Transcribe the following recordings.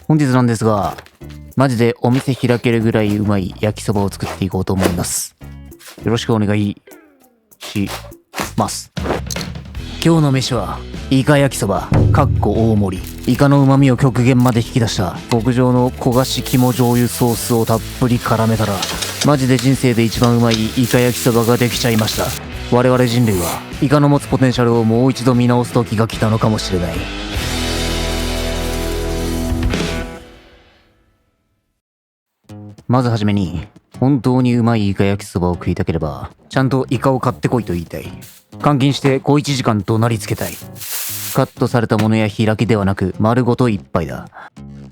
本日なんですが、マジでお店開けるぐらいうまい焼きそばを作っていこうと思います。よろしくお願いします。今日の飯はイカ焼きそば大盛り。イカの旨味を極限まで引き出した極上の焦がし肝醤油ソースをたっぷり絡めたら、マジで人生で一番うまいイカ焼きそばができちゃいました。我々人類はイカの持つポテンシャルをもう一度見直す時が来たのかもしれない。まずはじめに、本当にうまいイカ焼きそばを食いたければ、ちゃんとイカを買ってこいと言いたい。監禁して小1時間怒鳴りつけたい。カットされたものや開きではなく、丸ごと一杯だ。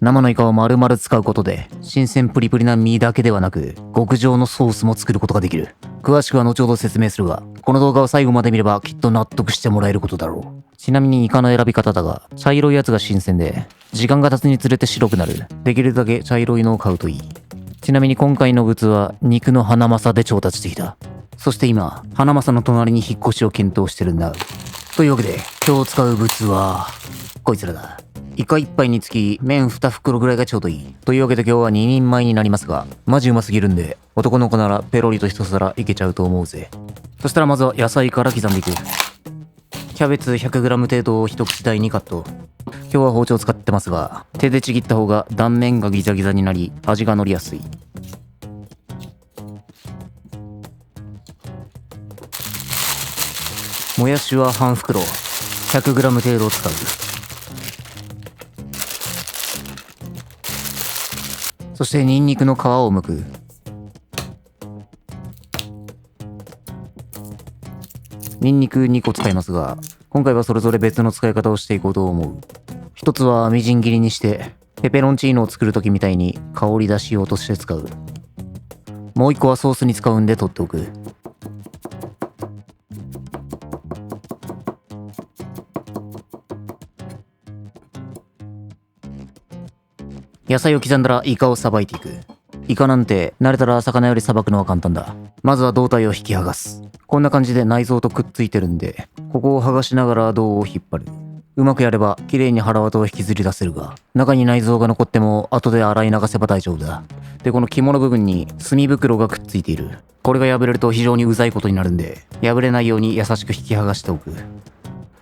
生のイカを丸々使うことで、新鮮プリプリな身だけではなく、極上のソースも作ることができる。詳しくは後ほど説明するが、この動画を最後まで見ればきっと納得してもらえることだろう。ちなみにイカの選び方だが、茶色いやつが新鮮で、時間が経つにつれて白くなる。できるだけ茶色いのを買うといい。ちなみに今回の物は肉のハナマサで調達してきた。そして今、ハナマサの隣に引っ越しを検討してるんだ。というわけで、今日使う物は、こいつらだ。イカ1杯につき麺2袋ぐらいがちょうどいい。というわけで今日は2人前になりますが、マジうますぎるんで、男の子ならペロリと一皿いけちゃうと思うぜ。そしたらまずは野菜から刻んでいく。キャベツ 100g 程度を一口大にカット。今日は包丁を使ってますが、手でちぎった方が断面がギザギザになり、味が乗りやすい。もやしは半袋 100g 程度を使う。そしてニンニクの皮を剥く。ニンニク2個使いますが、今回はそれぞれ別の使い方をしていこうと思う。一つはみじん切りにして、ペペロンチーノを作るときみたいに香り出し用として使う。もう一個はソースに使うんで取っておく。野菜を刻んだらイカをさばいていく。イカなんて慣れたら魚よりさばくのは簡単だ。まずは胴体を引き剥がす。こんな感じで内臓とくっついてるんで、ここを剥がしながら胴を引っ張る。うまくやれば綺麗に腹ワタを引きずり出せるが、中に内臓が残っても後で洗い流せば大丈夫だ。で、この肝の部分に墨袋がくっついている。これが破れると非常にうざいことになるんで、破れないように優しく引き剥がしておく。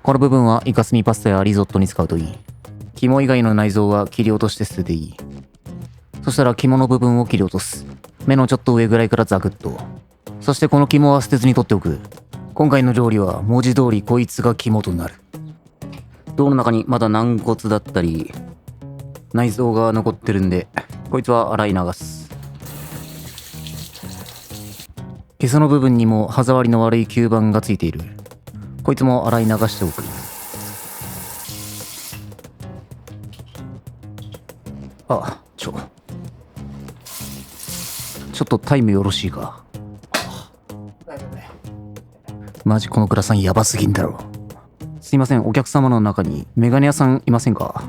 この部分はイカスミパスタやリゾットに使うといい。肝以外の内臓は切り落として捨てていい。そしたら肝の部分を切り落とす。目のちょっと上ぐらいからザクッと。そしてこの肝は捨てずに取っておく。今回の料理は文字通りこいつが肝となる。胴の中にまだ軟骨だったり内臓が残ってるんで、こいつは洗い流す。ゲソの部分にも歯触りの悪い吸盤がついている。こいつも洗い流しておく。ちょっとタイムよろしいか。マジこのグラサンやばすぎんだろ。すいません、お客様の中にメガネ屋さんいませんか？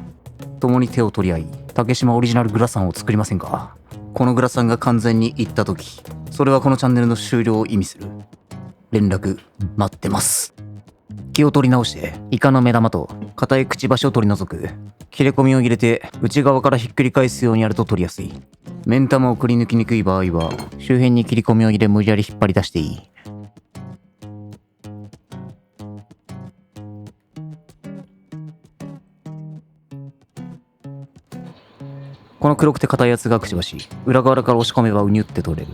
共に手を取り合い、竹島オリジナルグラサンを作りませんか？このグラサンが完全にいった時、それはこのチャンネルの終了を意味する。連絡待ってます。気を取り直してイカの目玉と硬いくちばしを取り除く。切れ込みを入れて内側からひっくり返すようにやると取りやすい。目ん玉をくり抜きにくい場合は周辺に切り込みを入れ無理やり引っ張り出していい。この黒くて硬いやつがくちばし。裏側から押し込めばうにゅって取れる。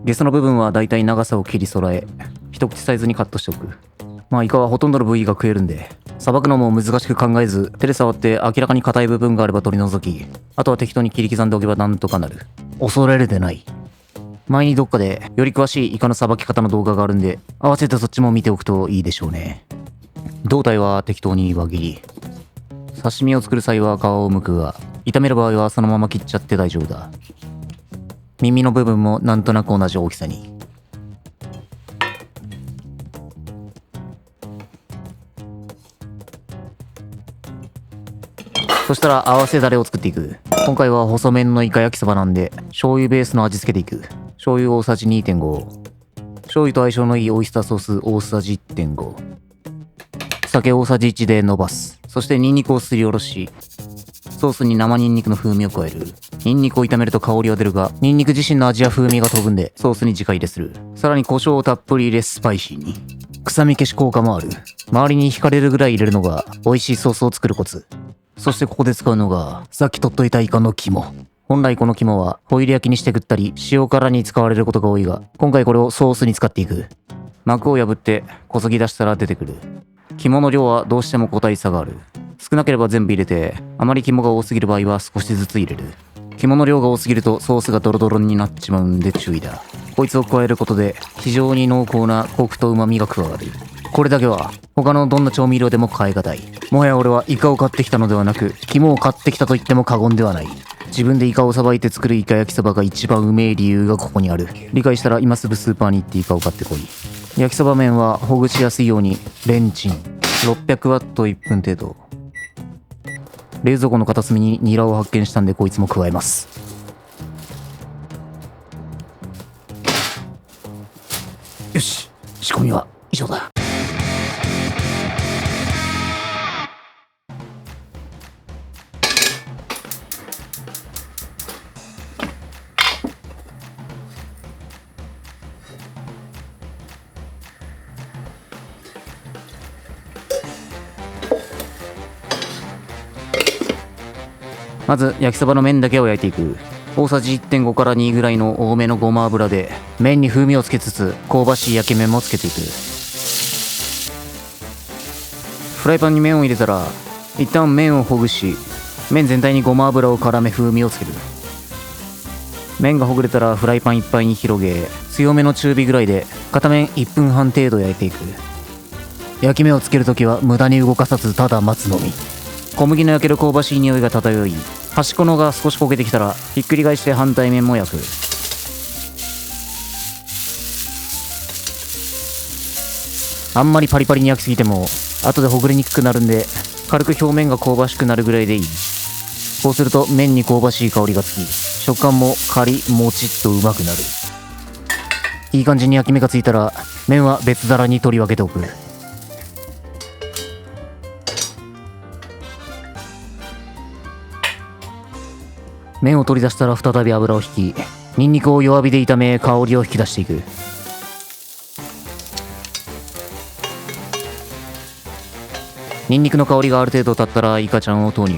ゲソの部分はだいたい長さを切り揃え、一口サイズにカットしておく。まあイカはほとんどの部位が食えるんで、さばくのも難しく考えず、手で触って明らかに硬い部分があれば取り除き、あとは適当に切り刻んでおけばなんとかなる。恐れるでない。前にどっかでより詳しいイカのさばき方の動画があるんで、合わせてそっちも見ておくといいでしょうね。胴体は適当に輪切り。刺身を作る際は皮を剥くが、炒める場合はそのまま切っちゃって大丈夫だ。耳の部分もなんとなく同じ大きさに。そしたら合わせだれを作っていく。今回は細麺のイカ焼きそばなんで、醤油ベースの味付けでいく。醤油大さじ 2.5。醤油と相性のいいオイスターソース大さじ 1.5。酒大さじ1で伸ばす。そしてニンニクをすりおろし、ソースに生ニンニクの風味を加える。ニンニクを炒めると香りは出るが、ニンニク自身の味や風味が飛ぶんで、ソースに直入れする。さらに胡椒をたっぷり入れスパイシーに。臭み消し効果もある。周りに惹かれるぐらい入れるのが、美味しいソースを作るコツ。そしてここで使うのが、さっき取っといたイカの肝。本来この肝は、ホイル焼きにして食ったり、塩辛に使われることが多いが、今回これをソースに使っていく。膜を破って、こそぎ出したら出てくる。肝の量はどうしても個体差がある。少なければ全部入れて、あまり肝が多すぎる場合は少しずつ入れる。肝の量が多すぎるとソースがドロドロになっちまうんで注意だ。こいつを加えることで非常に濃厚なコクと旨味が加わる。これだけは他のどんな調味料でも変え難い。もはや俺はイカを買ってきたのではなく、肝を買ってきたと言っても過言ではない。自分でイカをさばいて作るイカ焼きそばが一番うめえ理由がここにある。理解したら今すぐスーパーに行ってイカを買ってこい。焼きそば麺はほぐしやすいようにレンチン。600ワット1分程度。冷蔵庫の片隅にニラを発見したんでこいつも加えます。よし、仕込みは以上だ。まず焼きそばの麺だけを焼いていく。大さじ 1.5 から2ぐらいの多めのごま油で麺に風味をつけつつ香ばしい焼き目もつけていく。フライパンに麺を入れたら一旦麺をほぐし、麺全体にごま油を絡め風味をつける。麺がほぐれたらフライパンいっぱいに広げ、強めの中火ぐらいで片面1分半程度焼いていく。焼き目をつけるときは無駄に動かさずただ待つのみ。小麦の焼ける香ばしい匂いが漂い、端っこのが少し焦げてきたらひっくり返して反対面も焼く。あんまりパリパリに焼きすぎても後でほぐれにくくなるんで、軽く表面が香ばしくなるぐらいでいい。こうすると麺に香ばしい香りがつき、食感もカリもちっとうまくなる。いい感じに焼き目がついたら麺は別皿に取り分けておく。麺を取り出したら再び油を引き、ニンニクを弱火で炒め香りを引き出していく。ニンニクの香りがある程度立ったらイカちゃんを投入。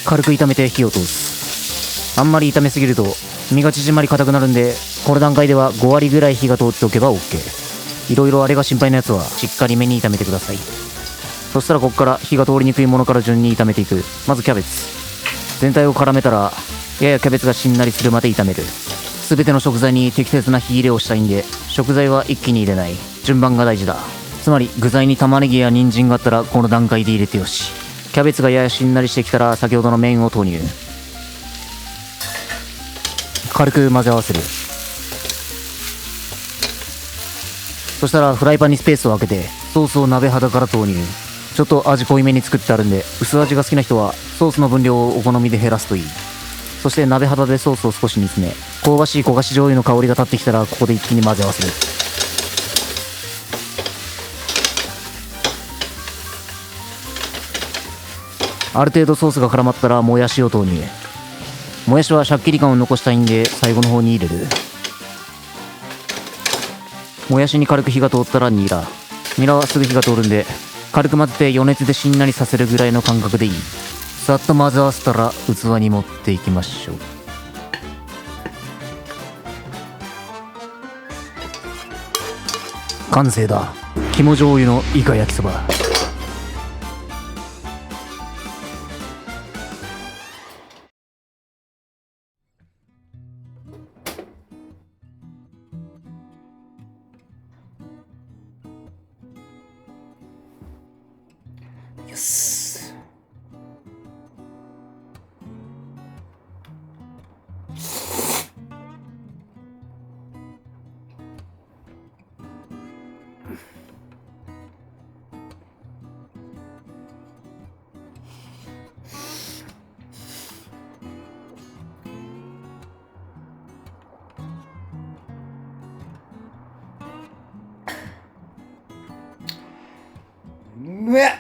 軽く炒めて火を通す。あんまり炒めすぎると身が縮まり硬くなるんで、この段階では5割ぐらい火が通っておけば OK。 いろいろあれが心配なやつはしっかりめに炒めてください。そしたらここから火が通りにくいものから順に炒めていく。まずキャベツ。全体を絡めたらややキャベツがしんなりするまで炒める。すべての食材に適切な火入れをしたいんで、食材は一気に入れない。順番が大事だ。つまり具材に玉ねぎや人参があったらこの段階で入れてよし。キャベツがややしんなりしてきたら先ほどの麺を投入。軽く混ぜ合わせる。そしたらフライパンにスペースを空けてソースを鍋肌から投入。ちょっと味濃いめに作ってあるんで、薄味が好きな人はソースの分量をお好みで減らすといい。そして鍋肌でソースを少し煮詰め、香ばしい焦がし醤油の香りが立ってきたらここで一気に混ぜ合わせる。ある程度ソースが絡まったらもやしを投入。もやしはシャッキリ感を残したいんで最後の方に入れる。もやしに軽く火が通ったらニラはすぐ火が通るんで、軽く混ぜて余熱でしんなりさせるぐらいの感覚でいい。さっと混ぜ合わせたら器に盛っていきましょう。完成だ。肝醤油のイカ焼きそば。よし。うめっ。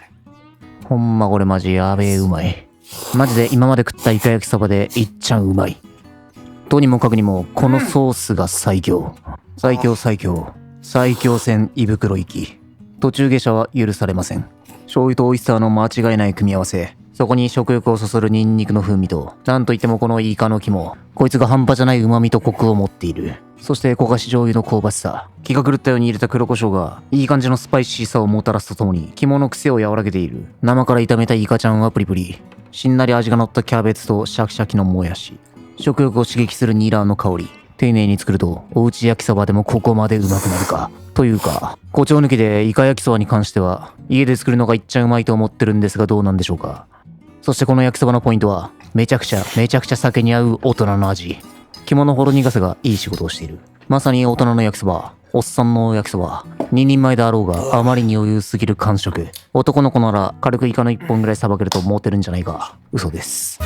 ほんまこれマジやべえうまい。マジで今まで食ったイカ焼きそばでいっちゃんうまい。とにもかくにもこのソースが最強。最強最強。最強戦胃袋行き。途中下車は許されません。醤油とオイスターの間違いない組み合わせ。そこに食欲をそそるニンニクの風味と、なんといってもこのイカの肝。こいつが半端じゃない旨味とコクを持っている。そして焦がし醤油の香ばしさ。気が狂ったように入れた黒胡椒が、いい感じのスパイシーさをもたらすとともに、肝の癖を和らげている。生から炒めたイカちゃんはプリプリ。しんなり味が乗ったキャベツとシャキシャキのもやし。食欲を刺激するニラの香り。丁寧に作ると、おうち焼きそばでもここまでうまくなるか。というか、誇張抜きでイカ焼きそばに関しては、家で作るのがいっちゃうまいと思ってるんですがどうなんでしょうか。そしてこの焼きそばのポイントは、めちゃくちゃ酒に合う大人の味。肝のほろ苦さがいい仕事をしている。まさに大人の焼きそば。おっさんの焼きそば。2人前であろうがあまりに余裕すぎる完食。男の子なら軽くイカの1本ぐらいさばけると思ってるんじゃないか。嘘です。